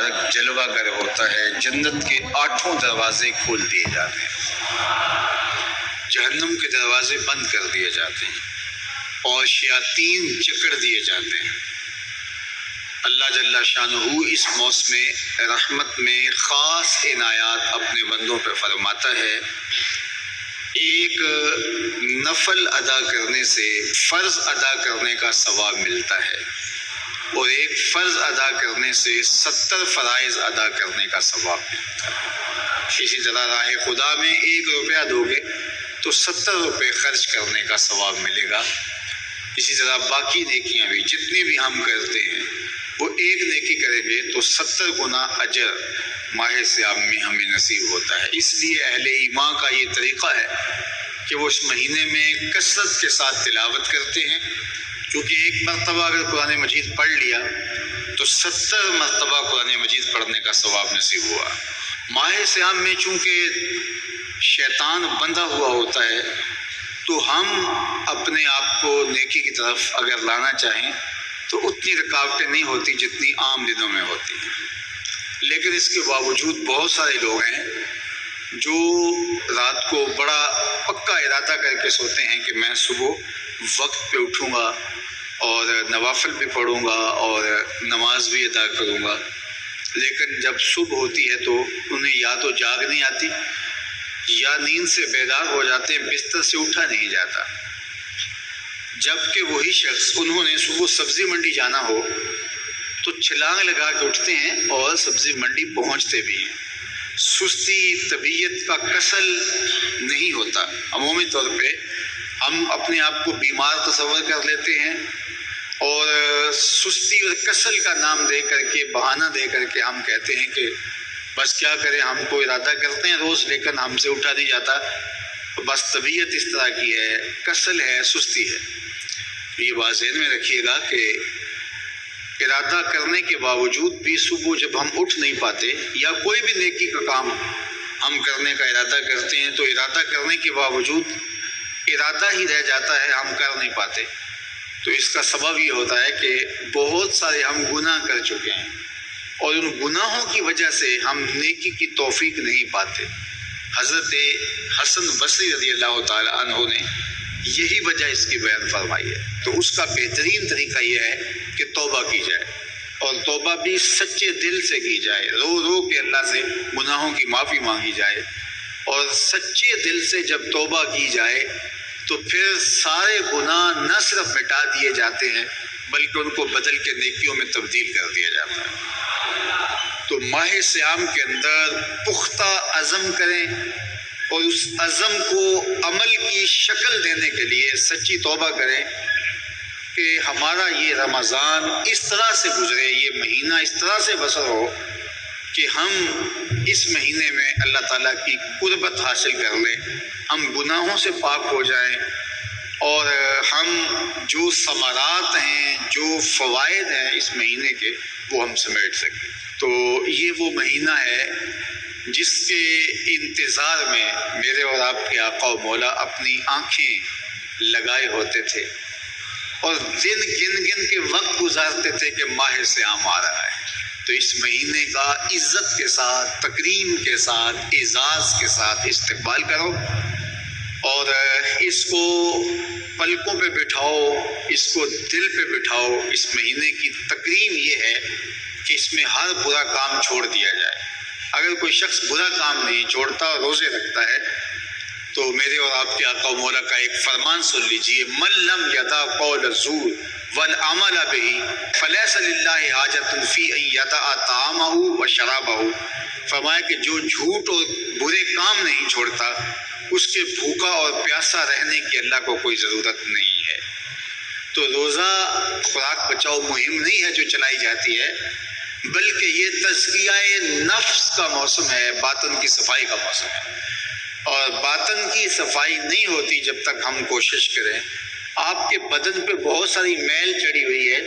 مبارک جلوہ گر ہوتا ہے، جنت کے 8 دروازے کھول دیے جاتے ہیں، جہنم کے دروازے بند کر دیے جاتے ہیں اور شیاطین جکڑ دیے جاتے ہیں۔ اللہ جل شانہ اس موسم رحمت میں خاص عنایات اپنے بندوں پہ فرماتا ہے۔ ایک نفل ادا کرنے سے فرض ادا کرنے کا ثواب ملتا ہے اور ایک فرض ادا کرنے سے 70 فرائض ادا کرنے کا ثواب ملتا ہے۔ اسی طرح راہ خدا میں 1 روپیہ دو گے تو 70 روپے خرچ کرنے کا ثواب ملے گا۔ اسی طرح باقی نیکیاں بھی جتنی بھی ہم کرتے ہیں وہ ایک نیکی کریں گے تو 70 گنا اجر ماہ صیام میں ہمیں نصیب ہوتا ہے۔ اس لیے اہل ایمان کا یہ طریقہ ہے کہ وہ اس مہینے میں کثرت کے ساتھ تلاوت کرتے ہیں، کیونکہ ایک مرتبہ اگر قرآن مجید پڑھ لیا تو 70 مرتبہ قرآن مجید پڑھنے کا ثواب نصیب ہوا۔ ماہ صیام میں چونکہ شیطان بندھا ہوا ہوتا ہے تو ہم اپنے آپ کو نیکی کی طرف اگر لانا چاہیں تو اتنی رکاوٹیں نہیں ہوتی جتنی عام دنوں میں ہوتی ہیں، لیکن اس کے باوجود بہت سارے لوگ ہیں جو رات کو بڑا پکا ارادہ کر کے سوتے ہیں کہ میں صبح وقت پہ اٹھوں گا اور نوافل بھی پڑھوں گا اور نماز بھی ادا کروں گا، لیکن جب صبح ہوتی ہے تو انہیں یا تو جاگ نہیں آتی یا نیند سے بیدار ہو جاتے ہیں، بستر سے اٹھا نہیں جاتا۔ جبکہ وہی شخص انہوں نے صبح سبزی منڈی جانا ہو تو چھلانگ لگا کے اٹھتے ہیں اور سبزی منڈی پہنچتے بھی ہیں۔ سستی طبیعت کا کسل نہیں ہوتا۔ عمومی طور پہ ہم اپنے آپ کو بیمار تصور کر لیتے ہیں اور سستی اور کسل کا نام دے کر کے، بہانہ دے کر کے ہم کہتے ہیں کہ بس کیا کریں، ہم کو ارادہ کرتے ہیں روز لیکن ہم سے اٹھا نہیں جاتا، بس طبیعت اس طرح کی ہے، کسل ہے، سستی ہے۔ یہ بات ذہن میں رکھیے گا کہ ارادہ کرنے کے باوجود بھی صبح جب ہم اٹھ نہیں پاتے یا کوئی بھی نیکی کا کام ہم کرنے کا ارادہ کرتے ہیں تو ارادہ کرنے کے باوجود ارادہ ہی رہ جاتا ہے، ہم کر نہیں پاتے، تو اس کا سبب یہ ہوتا ہے کہ بہت سارے ہم گناہ کر چکے ہیں اور ان گناہوں کی وجہ سے ہم نیکی کی توفیق نہیں پاتے۔ حضرت حسن بصری رضی اللہ تعالی عنہ نے یہی وجہ اس کی بیان فرمائی ہے، تو اس کا بہترین طریقہ یہ ہے کہ توبہ کی جائے اور توبہ بھی سچے دل سے کی جائے، رو رو کے اللہ سے گناہوں کی معافی مانگی جائے، اور سچے دل سے جب توبہ کی جائے تو پھر سارے گناہ نہ صرف مٹا دیے جاتے ہیں بلکہ ان کو بدل کے نیکیوں میں تبدیل کر دیا جاتا ہے۔ تو ماہ صیام کے اندر پختہ عزم کریں اور اس عزم کو عمل کی شکل دینے کے لیے سچی توبہ کریں کہ ہمارا یہ رمضان اس طرح سے گزرے، یہ مہینہ اس طرح سے بسر ہو کہ ہم اس مہینے میں اللہ تعالیٰ کی قربت حاصل کر لیں، ہم گناہوں سے پاک ہو جائیں اور ہم جو ثمرات ہیں، جو فوائد ہیں اس مہینے کے، وہ ہم سمیٹ سکیں۔ تو یہ وہ مہینہ ہے جس کے انتظار میں میرے اور آپ کے آقا و مولا اپنی آنکھیں لگائے ہوتے تھے اور دن گن کے وقت گزارتے تھے کہ ماہ صیام آ رہا ہے، تو اس مہینے کا عزت کے ساتھ، تکریم کے ساتھ، اعزاز کے ساتھ استقبال کرو اور اس کو پلکوں پہ بٹھاؤ، اس کو دل پہ بٹھاؤ۔ اس مہینے کی تکریم یہ ہے کہ اس میں ہر برا کام چھوڑ دیا جائے۔ اگر کوئی شخص برا کام نہیں چھوڑتا اور روزے رکھتا ہے تو میرے اور آپ کے آقا و مولا کا ایک فرمان سن لیجئے، من لم یدع قول الزور والعمل به فلیس للہ حاجۃ فی ان یدع طعامہ و شرابہ۔ فرمایا کہ جو جھوٹ اور برے کام نہیں چھوڑتا اس کے بھوکا اور پیاسا رہنے کی اللہ کو کوئی ضرورت نہیں ہے۔ تو روزہ خوراک بچاؤ مہم نہیں ہے جو چلائی جاتی ہے، بلکہ یہ تزکیہ نفس کا موسم ہے، باطن کی صفائی کا موسم ہے، اور باطن کی صفائی نہیں ہوتی جب تک ہم کوشش کریں۔ آپ کے بدن پہ بہت ساری میل چڑھی ہوئی ہے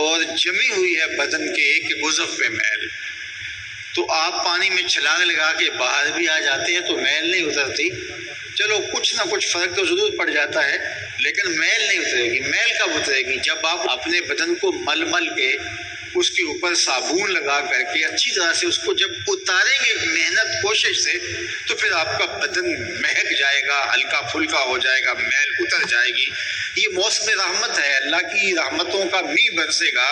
اور جمی ہوئی ہے بدن کے ایک عضو پہ میل، تو آپ پانی میں چھلانگ لگا کے باہر بھی آ جاتے ہیں تو میل نہیں اترتی، چلو کچھ نہ کچھ فرق تو ضرور پڑ جاتا ہے لیکن میل نہیں اترے گی۔ میل کب اترے گی؟ جب آپ اپنے بدن کو مل مل کے اس کے اوپر صابن لگا کر کے اچھی طرح سے اس کو جب اتاریں گے محنت کوشش سے تو پھر آپ کا بدن مہک جائے گا، ہلکا پھلکا ہو جائے گا، میل اتر جائے گی۔ یہ موسم رحمت ہے، اللہ کی رحمتوں کا می برسے گا،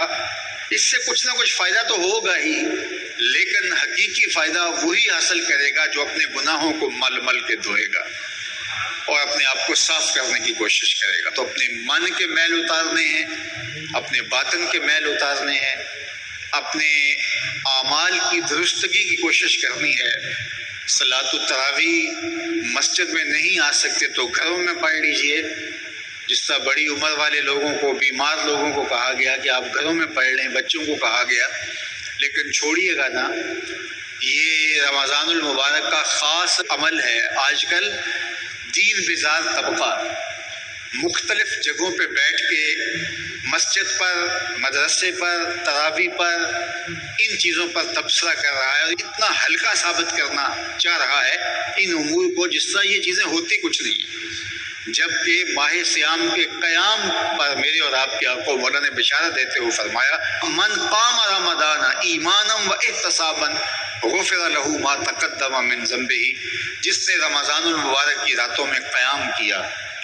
اس سے کچھ نہ کچھ فائدہ تو ہوگا ہی، لیکن حقیقی فائدہ وہی حاصل کرے گا جو اپنے گناہوں کو مل مل کے دھوئے گا اور اپنے آپ کو صاف کرنے کی کوشش کرے گا۔ تو اپنے من کے میل اتارنے ہیں، اپنے باطن کے میل اتارنے ہیں، اپنے اعمال کی درستگی کی کوشش کرنی ہے۔ صلاۃ التراویح مسجد میں نہیں آ سکتے تو گھروں میں پڑھ لیجئے، جس طرح بڑی عمر والے لوگوں کو، بیمار لوگوں کو کہا گیا کہ آپ گھروں میں پڑھ لیں، بچوں کو کہا گیا، لیکن چھوڑیے گا نا، یہ رمضان المبارک کا خاص عمل ہے۔ آج کل دین بیزار طبقہ مختلف جگہوں پہ بیٹھ کے مسجد پر، مدرسے پر، تراویح پر، ان چیزوں پر تبصرہ کر رہا ہے اور اتنا ہلکا ثابت کرنا چاہ رہا ہے ان امور کو جس طرح یہ چیزیں ہوتی کچھ نہیں ہیں، جبکہ ماہ صیام کے قیام پر میرے اور آپ کے آقا مولا نے بشارت دیتے ہوئے فرمایا من قام رمضان ایمانا و احتسابا غفر له ما تقدم من ذنبہ، جس نے رمضان المبارک کی راتوں میں قیام کیا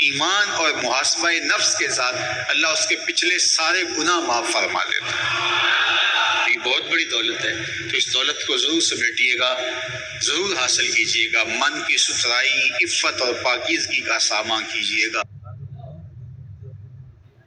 ایمان اور محاسبہ نفس کے ساتھ، اللہ اس کے پچھلے سارے گناہ معاف فرما دیتا ہے۔ یہ بہت بڑی دولت ہے، تو اس دولت کو ضرور سمیٹیے گا، ضرور حاصل کیجیے گا، من کی ستھرائی، عفت اور پاکیزگی کا سامان کیجیے گا۔